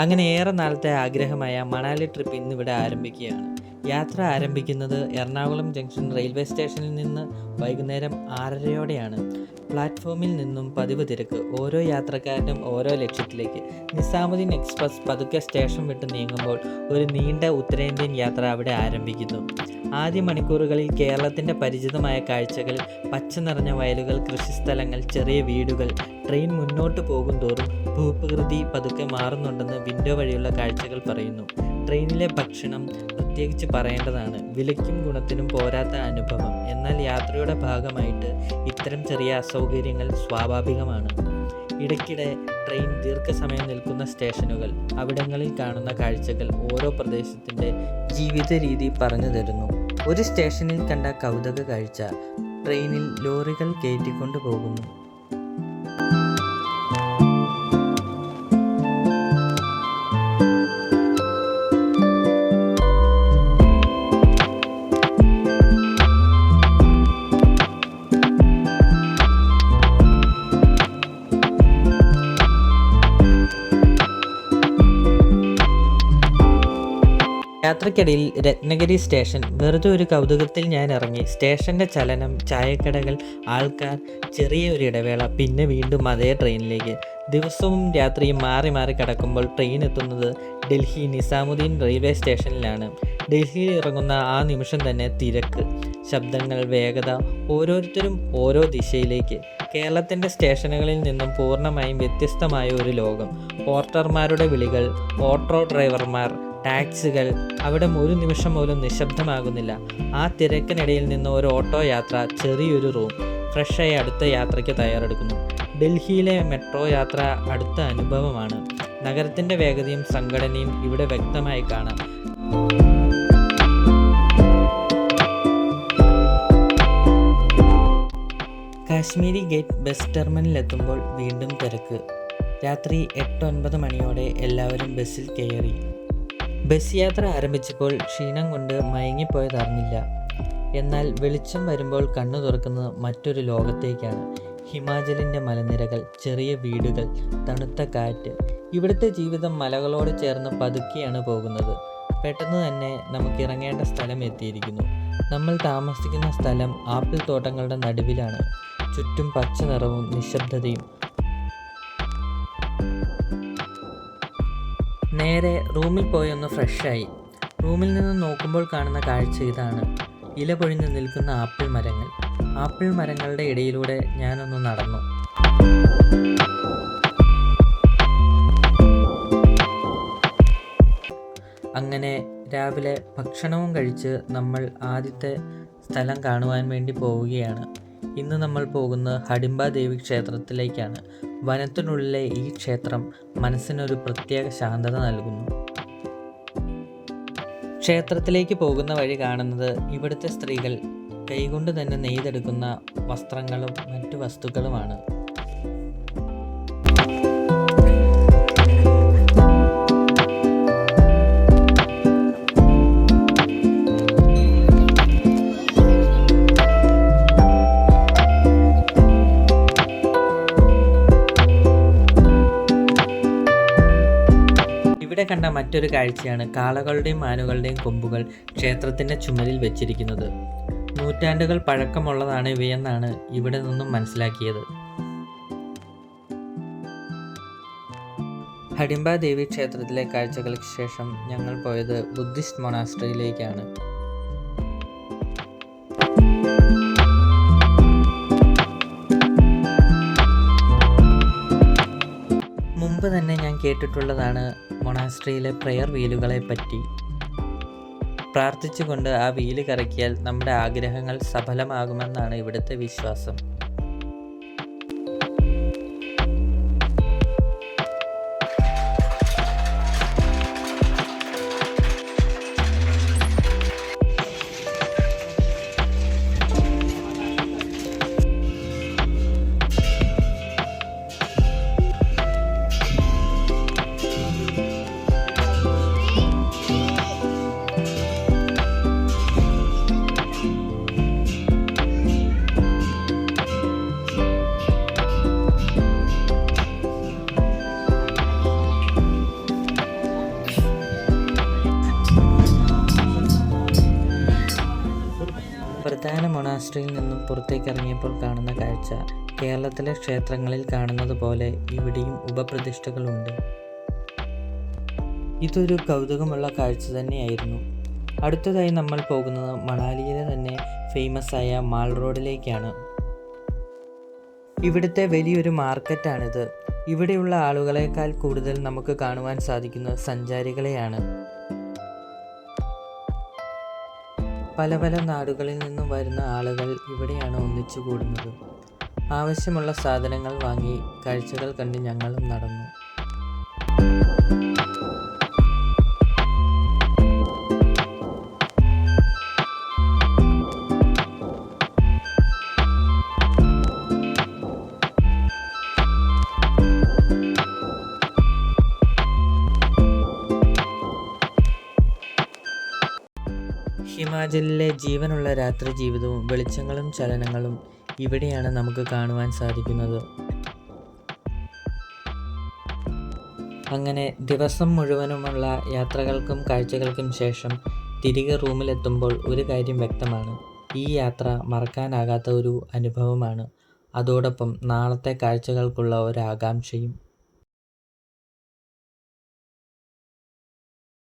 അങ്ങനെ ഏറെ നാളത്തെ ആഗ്രഹമായ മണാലി ട്രിപ്പ് ഇന്നിവിടെ ആരംഭിക്കുകയാണ്. യാത്ര ആരംഭിക്കുന്നത് എറണാകുളം ജംഗ്ഷൻ റെയിൽവേ സ്റ്റേഷനിൽ നിന്ന് വൈകുന്നേരം 6:30-യോടെയാണ്. പ്ലാറ്റ്ഫോമിൽ നിന്നും പതിവ് തിരക്ക്. ഓരോ യാത്രക്കാരനും ഓരോ ലക്ഷ്യത്തിലേക്ക്. നിസാമുദ്ദീൻ എക്സ്പ്രസ് പതുക്കെ സ്റ്റേഷൻ വിട്ട് നീങ്ങുമ്പോൾ ഒരു നീണ്ട ഉത്തരേന്ത്യൻ യാത്ര അവിടെ ആരംഭിക്കുന്നു. ആദ്യ മണിക്കൂറുകളിൽ കേരളത്തിൻ്റെ പരിചിതമായ കാഴ്ചകൾ, പച്ച നിറഞ്ഞ വയലുകൾ, കൃഷിസ്ഥലങ്ങൾ, ചെറിയ വീടുകൾ. ട്രെയിൻ മുന്നോട്ട് പോകും തോറും ഭൂപ്രകൃതി പതുക്കെ മാറുന്നുണ്ടെന്ന് വിൻഡോ വഴിയുള്ള കാഴ്ചകൾ പറയുന്നു. ട്രെയിനിലെ ഭക്ഷണം പ്രത്യേകിച്ച് പറയേണ്ടതാണ്. വിലയ്ക്കും ഗുണത്തിനും പോരാത്ത അനുഭവം. എന്നാൽ യാത്രയുടെ ഭാഗമായിട്ട് ഇത്തരം ചെറിയ അസൗകര്യങ്ങൾ സ്വാഭാവികമാണ്. ഇടയ്ക്കിടെ ട്രെയിൻ ദീർഘസമയം നിൽക്കുന്ന സ്റ്റേഷനുകൾ, അവിടങ്ങളിൽ കാണുന്ന കാഴ്ചകൾ ഓരോ പ്രദേശത്തിൻ്റെ ജീവിത രീതി പറഞ്ഞു തരുന്നു. ഒരു സ്റ്റേഷനിൽ കണ്ട കൗതുക കാഴ്ച, ട്രെയിനിൽ ലോറികൾ കയറ്റിക്കൊണ്ടു പോകുന്നു. യാത്രക്കിടയിൽ രത്നഗിരി സ്റ്റേഷൻ. വെറുതെ ഒരു കൗതുകത്തിൽ ഞാൻ ഇറങ്ങി. സ്റ്റേഷൻ്റെ ചലനം, ചായക്കടകൾ, ആൾക്കാർ, ചെറിയ ഒരു ഇടവേള, പിന്നെ വീണ്ടും അതേ ട്രെയിനിലേക്ക്. ദിവസവും രാത്രിയും മാറി മാറി കിടക്കുമ്പോൾ ട്രെയിൻ എത്തുന്നത് ഡൽഹി നിസാമുദ്ദീൻ റെയിൽവേ സ്റ്റേഷനിലാണ്. ഡൽഹിയിൽ ഇറങ്ങുന്ന ആ നിമിഷം തന്നെ തിരക്ക്, ശബ്ദങ്ങൾ, വേഗത, ഓരോരുത്തരും ഓരോ ദിശയിലേക്ക്. കേരളത്തിൻ്റെ സ്റ്റേഷനുകളിൽ നിന്നും പൂർണ്ണമായും വ്യത്യസ്തമായ ഒരു ലോകം. പോർട്ടർമാരുടെ വിളികൾ, ഓട്ടോ ഡ്രൈവർമാർ, ടാക്സികൾ. അവിടെ ഒരു നിമിഷം പോലും നിശബ്ദമാകുന്നില്ല. ആ തിരക്കിനിടയിൽ നിന്ന് ഒരു ഓട്ടോ യാത്ര, ചെറിയൊരു റൂം, ഫ്രഷായി അടുത്ത യാത്രയ്ക്ക് തയ്യാറെടുക്കുന്നു. ഡൽഹിയിലെ മെട്രോ യാത്ര അടുത്ത അനുഭവമാണ്. നഗരത്തിൻ്റെ വേഗതയും സംഘടനയും ഇവിടെ വ്യക്തമായി കാണാം. കാശ്മീരി ഗേറ്റ് ബസ് ടെർമിനലെത്തുമ്പോൾ വീണ്ടും തിരക്ക്. രാത്രി 8-9 മണിയോടെ എല്ലാവരും ബസ്സിൽ കയറി. ബസ് യാത്ര ആരംഭിച്ചപ്പോൾ ക്ഷീണം കൊണ്ട് മയങ്ങിപ്പോയതറിഞ്ഞില്ല. എന്നാൽ വെളിച്ചം വരുമ്പോൾ കണ്ണു തുറക്കുന്നത് മറ്റൊരു ലോകത്തേക്കാണ്. ഹിമാചലിൻ്റെ മലനിരകൾ, ചെറിയ വീടുകൾ, തണുത്ത കാറ്റ്. ഇവിടുത്തെ ജീവിതം മലകളോട് ചേർന്ന് പതുക്കെയാണ് പോകുന്നത്. പെട്ടെന്ന് തന്നെ നമുക്ക് ഇറങ്ങേണ്ട സ്ഥലം എത്തിയിരിക്കുന്നു. നമ്മൾ താമസിക്കുന്ന സ്ഥലം ആപ്പിൾ തോട്ടങ്ങളുടെ നടുവിലാണ്. ചുറ്റും പച്ച നിറവും നിശബ്ദതയും. നേരെ റൂമിൽ പോയി ഒന്ന് ഫ്രഷായി. റൂമിൽ നിന്ന് നോക്കുമ്പോൾ കാണുന്ന കാഴ്ച ഇതാണ്. ഇല പൊഴിഞ്ഞ് നിൽക്കുന്ന ആപ്പിൾ മരങ്ങൾ. ആപ്പിൾ മരങ്ങളുടെ ഇടയിലൂടെ ഞാനൊന്ന് നടന്നു. അങ്ങനെ രാവിലെ ഭക്ഷണവും കഴിച്ച് നമ്മൾ ആദ്യത്തെ സ്ഥലം കാണുവാൻ വേണ്ടി പോവുകയാണ്. ഇന്ന് നമ്മൾ പോകുന്നത് ഹഡിംബ ദേവി ക്ഷേത്രത്തിലേക്കാണ്. വനത്തിനുള്ളിലെ ഈ ക്ഷേത്രം മനസ്സിനൊരു പ്രത്യേക ശാന്തത നൽകുന്നു. ക്ഷേത്രത്തിലേക്ക് പോകുന്ന വഴി കാണുന്നത് ഇവിടുത്തെ സ്ത്രീകൾ കൈകൊണ്ട് തന്നെ നെയ്തെടുക്കുന്ന വസ്ത്രങ്ങളും മറ്റു വസ്തുക്കളുമാണ്. ഇവിടെ കണ്ട മറ്റൊരു കാഴ്ചയാണ് കാളകളുടെയും മാനുകളുടെയും കൊമ്പുകൾ ക്ഷേത്രത്തിൻ്റെ ചുമരിൽ വെച്ചിരിക്കുന്നത്. നൂറ്റാണ്ടുകൾ പഴക്കമുള്ളതാണ് ഇവയെന്നാണ് ഇവിടെ നിന്നും മനസ്സിലാക്കിയത്. ഹഡിംബ ദേവി ക്ഷേത്രത്തിലെ കാഴ്ചകൾക്ക് ശേഷം ഞങ്ങൾ പോയത് ബുദ്ധിസ്റ്റ് മൊണാസ്ട്രിയിലേക്കാണ്. മുമ്പ് തന്നെ ഞാൻ കേട്ടിട്ടുള്ളതാണ് മൊണാസ്ട്രിയിലെ പ്രെയർ വീലുകളെ പറ്റി. പ്രാർത്ഥിച്ചുകൊണ്ട് ആ വീല് കറക്കിയാൽ നമ്മുടെ ആഗ്രഹങ്ങൾ സഫലമാകുമെന്നാണ് ഇവിടുത്തെ വിശ്വാസം. പ്രധാന മൊണാസ്ട്രിയിൽ നിന്നും പുറത്തേക്ക് ഇറങ്ങിയപ്പോൾ കാണുന്ന കാഴ്ച കേരളത്തിലെ ക്ഷേത്രങ്ങളിൽ കാണുന്നത് പോലെ ഇവിടെയും ഉപപ്രതിഷ്ഠകളുണ്ട്. ഇതൊരു കൗതുകമുള്ള കാഴ്ച തന്നെയായിരുന്നു. അടുത്തതായി നമ്മൾ പോകുന്നത് മണാലിയിലെ തന്നെ ഫേമസ് ആയ മാൾ റോഡിലേക്കാണ്. ഇവിടുത്തെ വലിയൊരു മാർക്കറ്റാണിത്. ഇവിടെയുള്ള ആളുകളെക്കാൾ കൂടുതൽ നമുക്ക് കാണുവാൻ സാധിക്കുന്നത് സഞ്ചാരികളെയാണ്. പല പല നാടുകളിൽ നിന്നും വരുന്ന ആളുകൾ ഇവിടെയാണ് ഒന്നിച്ചു കൂടുന്നത്. ആവശ്യമുള്ള സാധനങ്ങൾ വാങ്ങി കാഴ്ചകൾ കണ്ട് ഞങ്ങളും നടന്നു. ഹിമാചലിലെ ജീവനുള്ള രാത്രി ജീവിതവും വെളിച്ചങ്ങളും ചലനങ്ങളും ഇവിടെയാണ് നമുക്ക് കാണുവാൻ സാധിക്കുന്നത്. അങ്ങനെ ദിവസം മുഴുവനുമുള്ള യാത്രകൾക്കും കാഴ്ചകൾക്കും ശേഷം തിരികെ റൂമിലെത്തുമ്പോൾ ഒരു കാര്യം വ്യക്തമാണ്: ഈ യാത്ര മറക്കാനാകാത്ത ഒരു അനുഭവമാണ്. അതോടൊപ്പം നാളത്തെ കാഴ്ചകൾക്കുള്ള ഒരു ആകാംക്ഷയും.